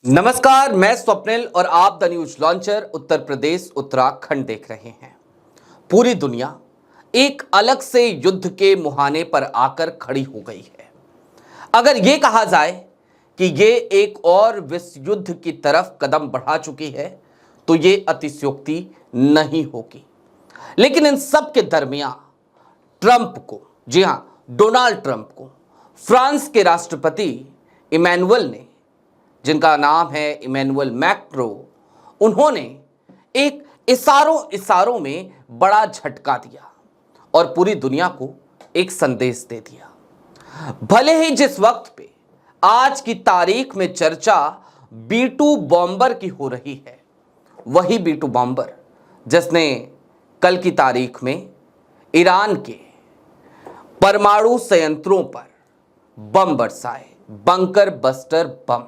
नमस्कार, मैं स्वप्निल और आप the news launcher Uttar Pradesh Uttarakhand देख रहे हैं। पूरी दुनिया एक अलग से युद्ध के मुहाने पर आकर खड़ी हो गई है। अगर ये कहा जाए कि ये एक और विश्व युद्ध की तरफ कदम बढ़ा चुकी है तो ये अतिशयोक्ति नहीं होगी। लेकिन इन सब के दरमियान ट्रंप को, जी हां, डोनाल्ड ट्रंप को फ्रांस के राष्ट्रपति इमैनुअल ने, जिनका नाम है इमैनुअल मैक्रो, उन्होंने एक इशारों इशारों में बड़ा झटका दिया और पूरी दुनिया को एक संदेश दे दिया। भले ही जिस वक्त पे आज की तारीख में चर्चा B2 बॉम्बर की हो रही है, वही B2 बॉम्बर जिसने कल की तारीख में ईरान के परमाणु संयंत्रों पर बम बरसाए, बंकर बस्टर बम,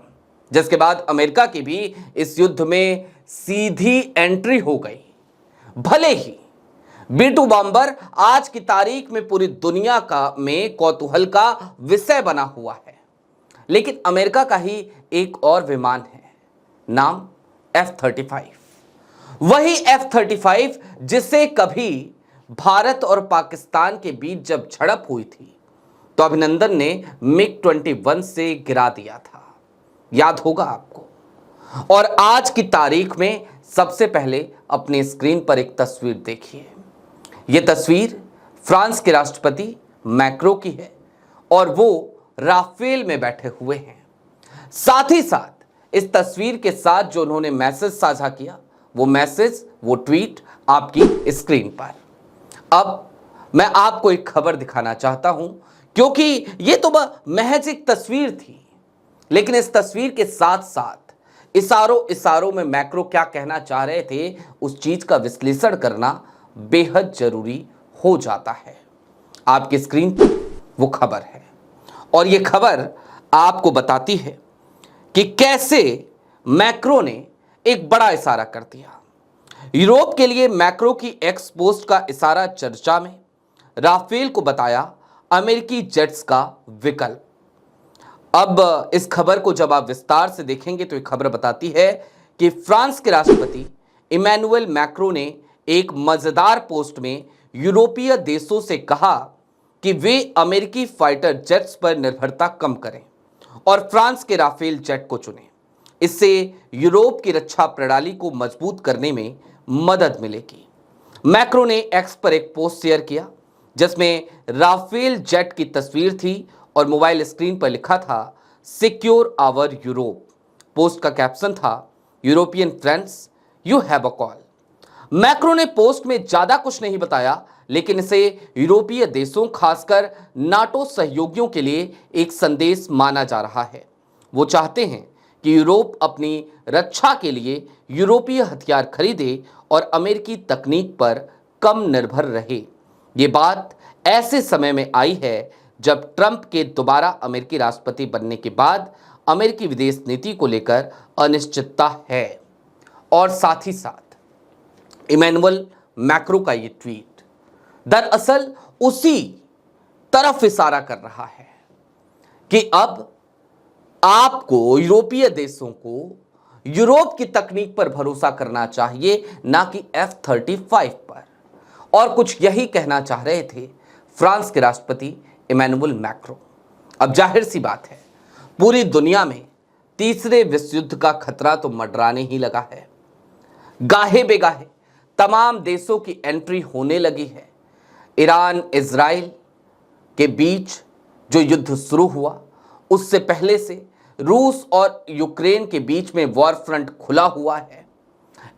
जिसके बाद अमेरिका की भी इस युद्ध में सीधी एंट्री हो गई। भले ही B2 बॉम्बर आज की तारीख में पूरी दुनिया का में कौतूहल का विषय बना हुआ है, लेकिन अमेरिका का ही एक और विमान है, नाम F-35। वही F-35 जिसे कभी भारत और पाकिस्तान के बीच जब झड़प हुई थी तो अभिनंदन ने MiG-21 से गिरा दिया था, याद होगा आपको। और आज की तारीख में सबसे पहले अपने स्क्रीन पर एक तस्वीर देखिए। यह तस्वीर फ्रांस के राष्ट्रपति मैक्रो की है और वो राफेल में बैठे हुए हैं। साथ ही साथ इस तस्वीर के साथ जो उन्होंने मैसेज साझा किया, वो मैसेज, वो ट्वीट आपकी स्क्रीन पर। अब मैं आपको एक खबर दिखाना चाहता हूं, क्योंकि ये तो महज एक तस्वीर थी, लेकिन इस तस्वीर के साथ साथ इशारों इशारों में मैक्रो क्या कहना चाह रहे थे, उस चीज का विश्लेषण करना बेहद जरूरी हो जाता है। आपकी स्क्रीन पर वो खबर है और ये खबर आपको बताती है कि कैसे मैक्रो ने एक बड़ा इशारा कर दिया। यूरोप के लिए मैक्रो की एक्स पोस्ट का इशारा चर्चा में, राफेल को बताया अमेरिकी जेट्स का विकल्प। अब इस खबर को जब आप विस्तार से देखेंगे तो ये खबर बताती है कि फ्रांस के राष्ट्रपति इमैनुअल मैक्रो ने एक मजेदार पोस्ट में यूरोपीय देशों से कहा कि वे अमेरिकी फाइटर जेट्स पर निर्भरता कम करें और फ्रांस के राफेल जेट को चुनें। इससे यूरोप की रक्षा प्रणाली को मजबूत करने में मदद मिलेगी। मैक्रो ने एक्स पर एक पोस्ट शेयर किया जिसमें राफेल जेट की तस्वीर थी और मोबाइल स्क्रीन पर लिखा था सिक्योर आवर यूरोप। पोस्ट का कैप्शन था European friends, you have a call. Macro ने पोस्ट में ज्यादा कुछ नहीं बताया, लेकिन इसे यूरोपीय देशों, खासकर नाटो सहयोगियों के लिए एक संदेश माना जा रहा है। वो चाहते हैं कि यूरोप अपनी रक्षा के लिए यूरोपीय हथियार खरीदे और अमेरिकी तकनीक पर कम निर्भर रहे। ये बात ऐसे समय में आई है जब ट्रंप के दोबारा अमेरिकी राष्ट्रपति बनने के बाद अमेरिकी विदेश नीति को लेकर अनिश्चितता है। और साथ ही साथ इमैनुअल मैक्रो का ये ट्वीट दरअसल उसी तरफ इशारा कर रहा है कि अब आपको, यूरोपीय देशों को, यूरोप की तकनीक पर भरोसा करना चाहिए, ना कि F-35 पर। और कुछ यही कहना चाह रहे थे फ्रांस के राष्ट्रपति इमैनुअल मैक्रो। अब जाहिर सी बात है, पूरी दुनिया में तीसरे विश्व युद्ध का खतरा तो मंडराने ही लगा है। गाहे बेगाहे तमाम देशों की एंट्री होने लगी है। ईरान इजराइल के बीच जो युद्ध शुरू हुआ, उससे पहले से रूस और यूक्रेन के बीच में वॉर फ्रंट खुला हुआ है।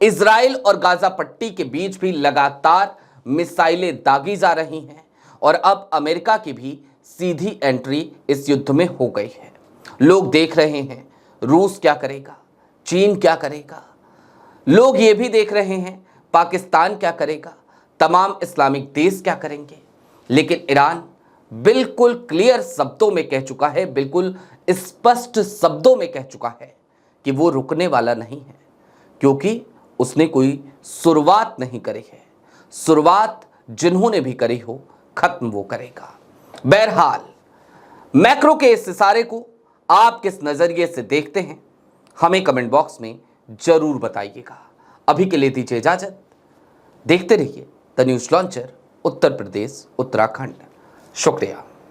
इजराइल और गाजा पट्टी के बीच भी लगातार मिसाइलें दागी जा रही हैं और अब अमेरिका की भी सीधी एंट्री इस युद्ध में हो गई है। लोग देख रहे हैं रूस क्या करेगा, चीन क्या करेगा। लोग ये भी देख रहे हैं पाकिस्तान क्या करेगा, तमाम इस्लामिक देश क्या करेंगे। लेकिन ईरान बिल्कुल क्लियर शब्दों में कह चुका है, बिल्कुल स्पष्ट शब्दों में कह चुका है कि वो रुकने वाला नहीं है, क्योंकि उसने कोई शुरुआत नहीं करी है। शुरुआत जिन्होंने भी करी हो, खत्म वो करेगा। बहरहाल मैक्रो के इस इशारे को आप किस नजरिए से देखते हैं, हमें कमेंट बॉक्स में जरूर बताइएगा। अभी के लिए दीजिए इजाजत। देखते रहिए the news launcher, Uttar Pradesh Uttarakhand. शुक्रिया।